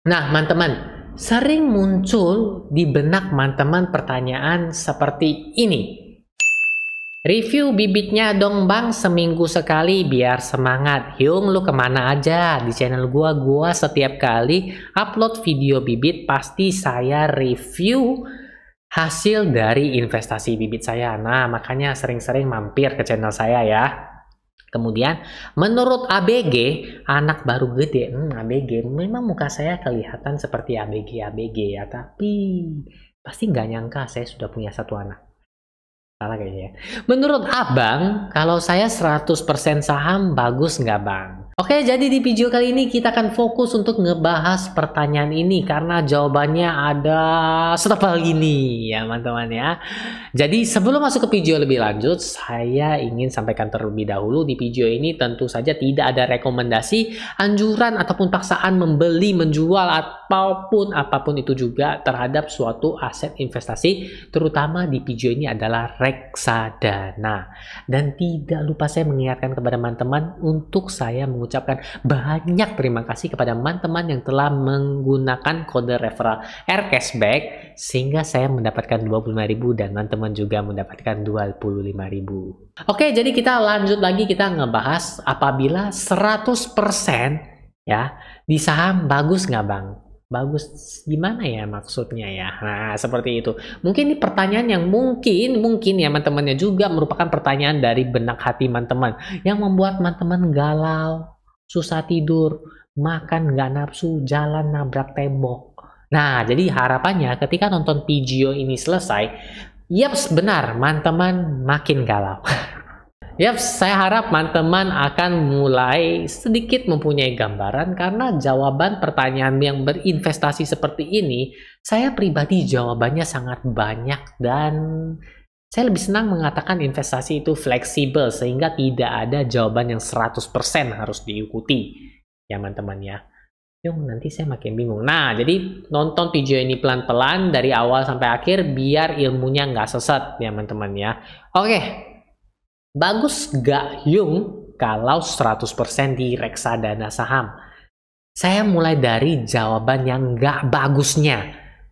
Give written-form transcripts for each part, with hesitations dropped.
Nah, teman-teman, sering muncul di benak teman-teman pertanyaan seperti ini. Review bibitnya dong bang, seminggu sekali biar semangat. Hyung, lu kemana aja? Di channel gua setiap kali upload video bibit pasti saya review hasil dari investasi bibit saya. Nah, makanya sering-sering mampir ke channel saya ya. Kemudian, menurut ABG, anak baru gede, ABG, memang muka saya kelihatan seperti ABG ya, tapi pasti nggak nyangka saya sudah punya satu anak. Salah kayaknya ya. Menurut abang, kalau saya 100% saham, bagus nggak bang? Oke, jadi di video kali ini kita akan fokus untuk ngebahas pertanyaan ini karena jawabannya ada setebal gini ya teman-teman ya. Jadi sebelum masuk ke video lebih lanjut, saya ingin sampaikan terlebih dahulu di video ini tentu saja tidak ada rekomendasi, anjuran ataupun paksaan membeli, menjual ataupun apapun itu juga terhadap suatu aset investasi, terutama di video ini adalah reksadana. Dan tidak lupa saya mengingatkan kepada teman-teman untuk saya mengucapkan banyak terima kasih kepada teman-teman yang telah menggunakan kode referral R-Cashback sehingga saya mendapatkan 25.000 dan teman-teman juga mendapatkan 25.000. Oke, jadi kita lanjut lagi, kita ngebahas apabila 100% ya di saham bagus nggak bang? Bagus gimana ya maksudnya ya? Nah, seperti itu. Mungkin ini pertanyaan yang mungkin ya teman-temannya juga merupakan pertanyaan dari benak hati teman-teman yang membuat teman-teman galau, susah tidur, makan nggak nafsu, jalan nabrak tembok. Nah, jadi harapannya ketika nonton video ini selesai, yaps benar, teman-teman makin galau. Yaps, saya harap teman-teman akan mulai sedikit mempunyai gambaran karena jawaban pertanyaan yang berinvestasi seperti ini, saya pribadi jawabannya sangat banyak dan saya lebih senang mengatakan investasi itu fleksibel sehingga tidak ada jawaban yang 100% harus diikuti. Ya teman-teman ya. Yung, nanti saya makin bingung. Nah, jadi nonton video ini pelan-pelan dari awal sampai akhir biar ilmunya nggak sesat ya teman-teman ya. Oke. Bagus gak Yung kalau 100% di reksadana saham? Saya mulai dari jawaban yang gak bagusnya.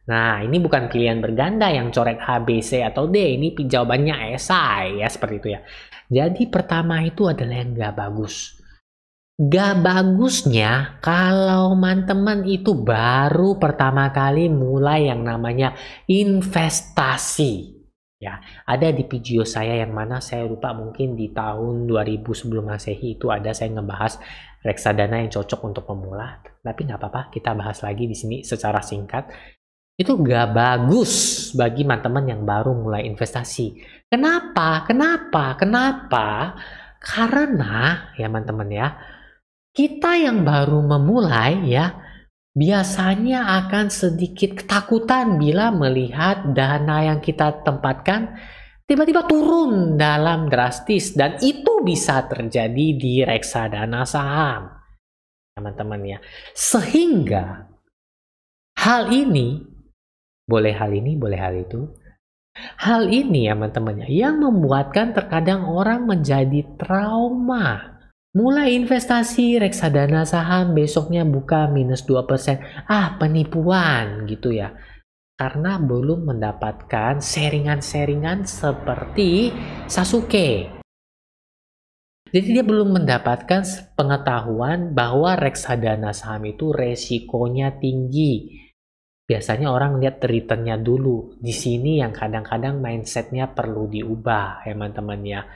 Nah, ini bukan pilihan berganda yang coret A, B, C, atau D. Ini jawabannya esai ya, seperti itu ya. Jadi pertama itu adalah yang gak bagus. Gak bagusnya kalau teman-teman itu baru pertama kali mulai yang namanya investasi. Ya, ada di video saya yang mana saya lupa, mungkin di tahun 2000 sebelum Masehi itu ada saya ngebahas reksadana yang cocok untuk pemula. Tapi nggak apa-apa, kita bahas lagi di sini secara singkat. Itu nggak bagus bagi teman-teman yang baru mulai investasi. Kenapa? Karena ya teman-teman ya, kita yang baru memulai ya, biasanya akan sedikit ketakutan bila melihat dana yang kita tempatkan tiba-tiba turun dalam drastis, dan itu bisa terjadi di reksadana saham teman-teman ya. Sehingga hal ini boleh hal itu, hal ini ya teman-teman ya, yang membuatkan terkadang orang menjadi trauma. Mulai investasi reksadana saham, besoknya buka minus 2%. Ah, penipuan gitu ya. Karena belum mendapatkan seringan-seringan seperti Sasuke. Jadi dia belum mendapatkan pengetahuan bahwa reksadana saham itu resikonya tinggi. Biasanya orang lihat returnnya dulu. Di sini yang kadang-kadang mindsetnya perlu diubah ya teman-teman ya.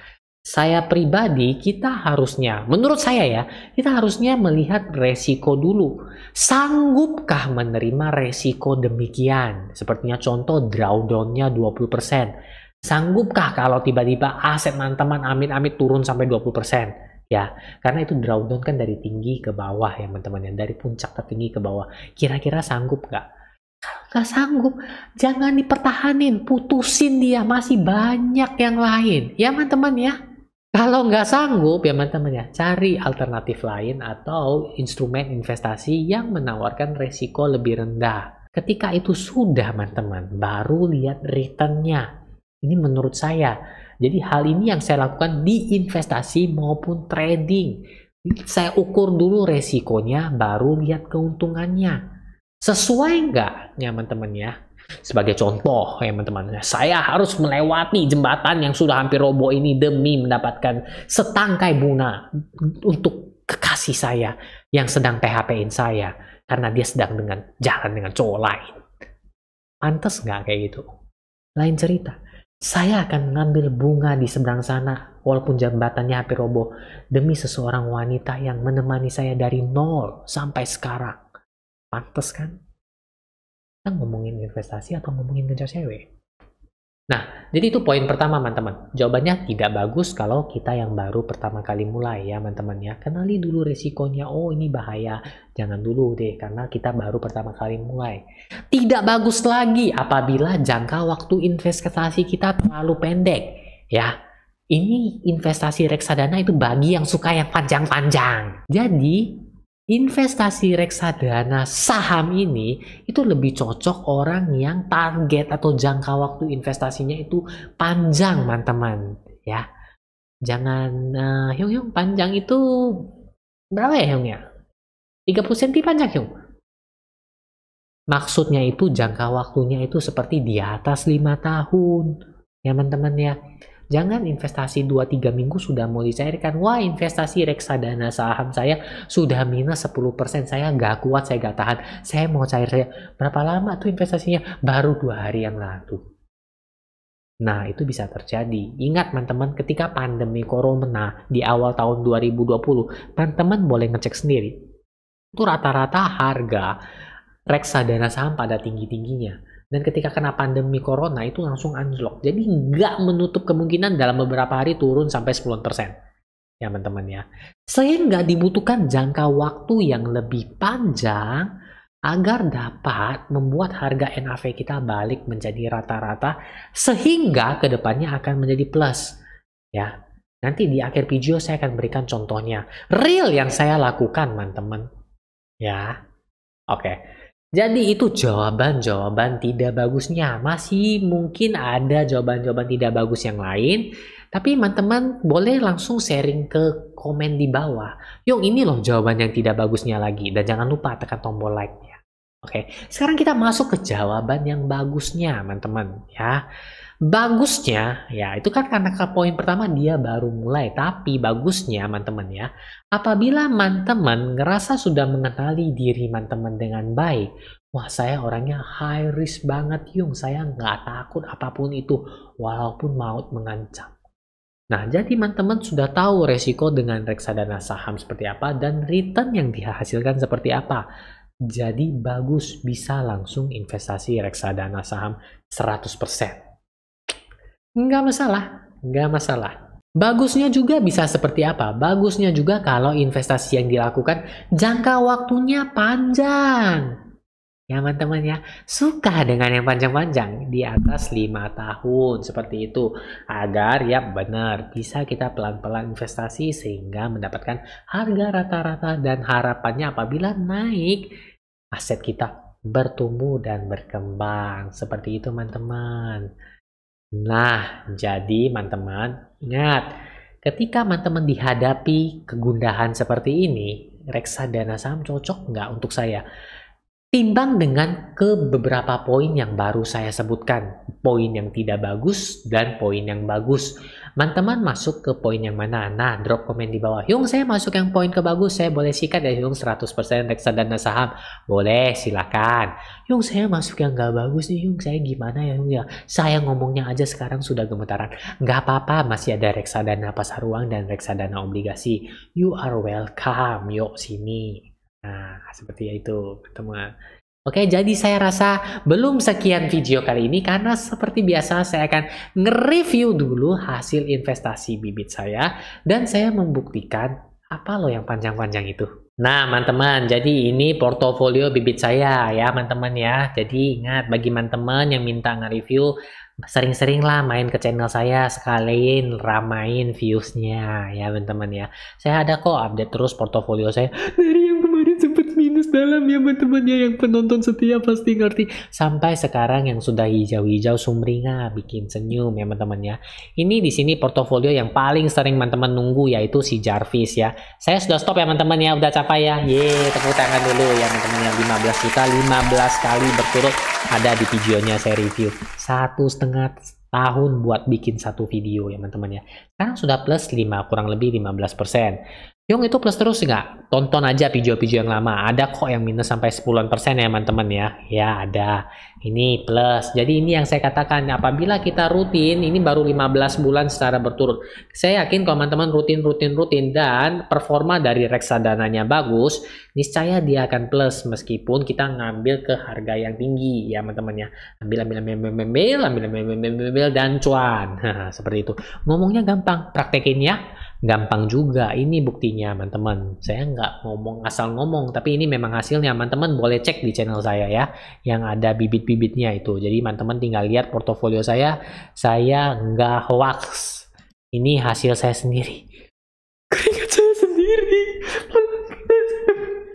Saya pribadi, kita harusnya, menurut saya ya, kita harusnya melihat resiko dulu. Sanggupkah menerima resiko demikian? Sepertinya contoh drawdown-nya 20%. Sanggupkah kalau tiba-tiba aset teman-teman amit-amit turun sampai 20%? Ya, karena itu drawdown kan dari tinggi ke bawah ya teman-teman ya, dari puncak ke tinggi ke bawah. Kira-kira sanggup nggak? Kalau nggak sanggup, jangan dipertahanin, putusin dia, masih banyak yang lain. Ya teman-teman ya. Kalau nggak sanggup ya teman-teman ya, cari alternatif lain atau instrumen investasi yang menawarkan resiko lebih rendah. Ketika itu sudah teman-teman, baru lihat returnnya. Ini menurut saya. Jadi hal ini yang saya lakukan di investasi maupun trading. Saya ukur dulu resikonya, baru lihat keuntungannya. Sesuai nggak ya teman-teman ya? Sebagai contoh ya teman-teman, saya harus melewati jembatan yang sudah hampir roboh ini demi mendapatkan setangkai bunga untuk kekasih saya yang sedang PHP-in saya karena dia sedang jalan dengan cowok lain. Pantes nggak kayak gitu? Lain cerita. Saya akan mengambil bunga di seberang sana walaupun jembatannya hampir roboh demi seseorang wanita yang menemani saya dari nol sampai sekarang. Pantes kan? Kita ngomongin investasi atau ngomongin ngejar cewek? Nah, jadi itu poin pertama, teman-teman. Jawabannya tidak bagus kalau kita yang baru pertama kali mulai ya, teman-teman ya. Kenali dulu resikonya. Oh, ini bahaya. Jangan dulu deh, karena kita baru pertama kali mulai. Tidak bagus lagi apabila jangka waktu investasi kita terlalu pendek. Ya, ini investasi reksadana itu bagi yang suka yang panjang-panjang. Jadi, investasi reksadana saham ini itu lebih cocok orang yang target atau jangka waktu investasinya itu panjang, teman-teman ya. Jangan Hyung panjang itu berapa ya Hyung ya? 30 cm panjang Hyung. Maksudnya itu jangka waktunya itu seperti di atas 5 tahun ya teman-teman ya. Jangan investasi 2-3 minggu sudah mau dicairkan. Wah, investasi reksadana saham saya sudah minus 10%. Saya nggak kuat, saya nggak tahan. Saya mau cair saya. Berapa lama tuh investasinya? Baru 2 hari yang lalu. Nah, itu bisa terjadi. Ingat, teman-teman, ketika pandemi corona di awal tahun 2020, teman-teman boleh ngecek sendiri. Itu rata-rata harga reksadana saham pada tinggi-tingginya. Dan ketika kena pandemi corona itu langsung anjlok. Jadi nggak menutup kemungkinan dalam beberapa hari turun sampai 10%. Ya teman-teman ya. Sehingga dibutuhkan jangka waktu yang lebih panjang agar dapat membuat harga NAV kita balik menjadi rata-rata. Sehingga kedepannya akan menjadi plus. Ya. Nanti di akhir video saya akan berikan contohnya. Real yang saya lakukan teman-teman. Ya. Oke. Jadi itu jawaban-jawaban tidak bagusnya. Masih mungkin ada jawaban-jawaban tidak bagus yang lain. Tapi teman-teman boleh langsung sharing ke komen di bawah. Yung ini loh jawaban yang tidak bagusnya lagi. Dan jangan lupa tekan tombol like-nya. Oke, sekarang kita masuk ke jawaban yang bagusnya teman-teman ya. Bagusnya ya itu kan karena ke poin pertama dia baru mulai. Tapi bagusnya teman-teman ya, apabila teman-teman ngerasa sudah mengenali diri teman-teman dengan baik, wah saya orangnya high risk banget Yung, saya nggak takut apapun itu walaupun maut mengancam. Nah jadi teman-teman sudah tahu resiko dengan reksadana saham seperti apa dan return yang dihasilkan seperti apa. Jadi bagus bisa langsung investasi reksadana saham 100%. Nggak masalah. Bagusnya juga bisa seperti apa? Bagusnya juga kalau investasi yang dilakukan jangka waktunya panjang. Ya teman-teman ya, suka dengan yang panjang-panjang di atas 5 tahun seperti itu. Agar ya benar, bisa kita pelan-pelan investasi sehingga mendapatkan harga rata-rata dan harapannya apabila naik, aset kita bertumbuh dan berkembang. Seperti itu teman-teman. Nah, jadi teman-teman, ingat, ketika teman-teman dihadapi kegundahan seperti ini, reksadana saham cocok nggak untuk saya? Timbang dengan ke beberapa poin yang baru saya sebutkan. Poin yang tidak bagus dan poin yang bagus. Teman-teman masuk ke poin yang mana? Nah, drop komen di bawah. Yung, saya masuk yang poin ke bagus. Saya boleh sikat ya, Yung, 100% reksadana saham. Boleh, silakan. Yung, saya masuk yang nggak bagus nih, Yung. Saya gimana ya, Yung? Ya, saya ngomongnya aja sekarang sudah gemetaran. Nggak apa-apa, masih ada reksadana pasar uang dan reksadana obligasi. You are welcome. Yuk, sini. Nah, seperti itu, teman. Oke, jadi saya rasa belum sekian video kali ini karena seperti biasa saya akan nge-review dulu hasil investasi bibit saya dan saya membuktikan apa loh yang panjang-panjang itu. Nah, teman-teman, jadi ini portofolio bibit saya ya, teman-teman ya. Jadi ingat bagi teman-teman yang minta nge-review, sering-sering lah main ke channel saya sekalian ramain viewsnya ya teman-teman ya. Saya ada kok update terus portofolio saya dari yang kemarin sempat minus dalam ya teman-teman ya, yang penonton setia pasti ngerti. Sampai sekarang yang sudah hijau-hijau sumringah bikin senyum ya teman-teman ya. Ini di sini portofolio yang paling sering teman-teman nunggu yaitu si Jarvis ya. Saya sudah stop ya teman-teman ya, udah capai ya. Ye, tepuk tangan dulu ya teman-teman ya. 15 juta 15 kali berturut ada di videonya saya review. 1,5 tahun buat bikin satu video ya teman-teman ya. Sekarang sudah plus 5 kurang lebih 15%. Yung itu plus terus nggak? Tonton aja video-video yang lama. Ada kok yang minus sampai 10% ya teman-teman ya. Ya ada. Ini plus. Jadi ini yang saya katakan, apabila kita rutin, ini baru 15 bulan secara berturut. Saya yakin kalau teman-teman rutin dan performa dari reksadananya bagus, niscaya dia akan plus meskipun kita ngambil ke harga yang tinggi ya teman-teman ya. Ambil dan cuan. Seperti itu. Ngomongnya gampang, praktekinnya gampang juga. Ini buktinya teman-teman. Saya nggak ngomong asal ngomong, tapi ini memang hasilnya. Teman-teman boleh cek di channel saya ya, yang ada bibit-bibitnya itu. Jadi teman-teman tinggal lihat portofolio saya nggak hoax. Ini hasil saya sendiri. Keringat saya sendiri.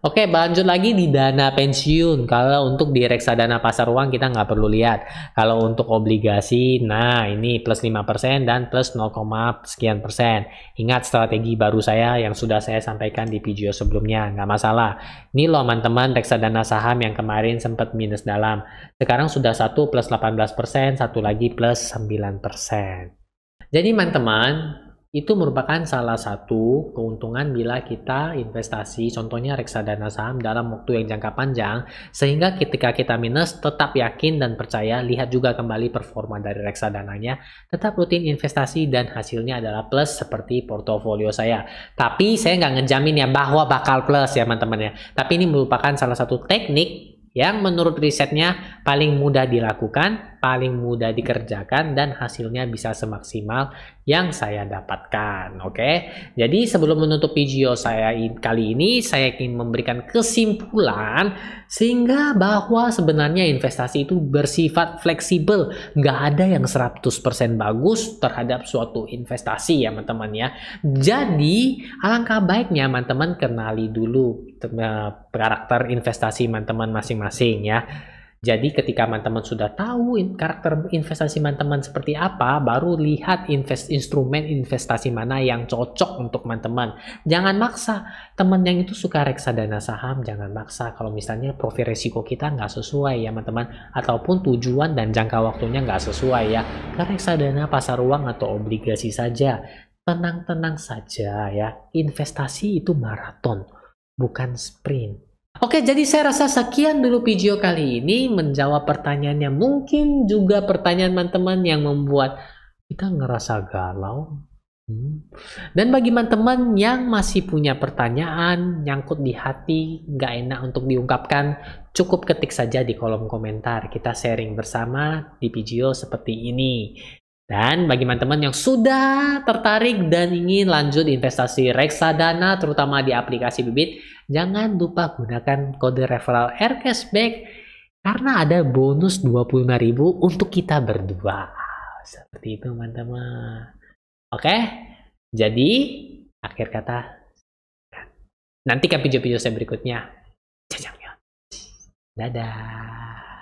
Oke, lanjut lagi di dana pensiun. Kalau untuk di reksadana pasar uang kita nggak perlu lihat. Kalau untuk obligasi, nah ini plus 5% dan plus 0, sekian persen. Ingat strategi baru saya yang sudah saya sampaikan di video sebelumnya, nggak masalah. Ini loh teman-teman, reksadana saham yang kemarin sempat minus dalam. Sekarang sudah satu plus 18%, satu lagi plus 9%. Jadi teman-teman, itu merupakan salah satu keuntungan bila kita investasi, contohnya reksadana saham dalam waktu yang jangka panjang, sehingga ketika kita minus tetap yakin dan percaya, lihat juga kembali performa dari reksadananya, tetap rutin investasi dan hasilnya adalah plus seperti portofolio saya. Tapi saya nggak ngejamin ya bahwa bakal plus ya teman-teman ya. Tapi ini merupakan salah satu teknik yang menurut risetnya paling mudah dilakukan, paling mudah dikerjakan, dan hasilnya bisa semaksimal yang saya dapatkan. Oke, jadi sebelum menutup video saya kali ini, saya ingin memberikan kesimpulan sehingga bahwa sebenarnya investasi itu bersifat fleksibel, nggak ada yang 100% bagus terhadap suatu investasi ya teman-teman ya. Jadi alangkah baiknya teman-teman kenali dulu karakter investasi teman-teman masing-masing ya. Jadi ketika teman-teman sudah tahu karakter investasi teman-teman seperti apa, baru lihat instrumen investasi mana yang cocok untuk teman-teman. Jangan maksa. Teman yang itu suka reksadana saham, jangan maksa kalau misalnya profil resiko kita nggak sesuai ya teman-teman, ataupun tujuan dan jangka waktunya nggak sesuai ya. Ke reksadana pasar uang atau obligasi saja. Tenang-tenang saja ya. Investasi itu maraton, bukan sprint. Oke, jadi saya rasa sekian dulu video kali ini menjawab pertanyaannya. Mungkin juga pertanyaan teman-teman yang membuat kita ngerasa galau. Dan bagi teman-teman yang masih punya pertanyaan nyangkut di hati, nggak enak untuk diungkapkan, cukup ketik saja di kolom komentar. Kita sharing bersama di video seperti ini. Dan bagi teman-teman yang sudah tertarik dan ingin lanjut investasi reksadana, terutama di aplikasi Bibit, jangan lupa gunakan kode referral Aircashback karena ada bonus 25.000 untuk kita berdua. Seperti itu teman-teman. Oke, jadi akhir kata, nantikan video-video saya berikutnya. Dadah.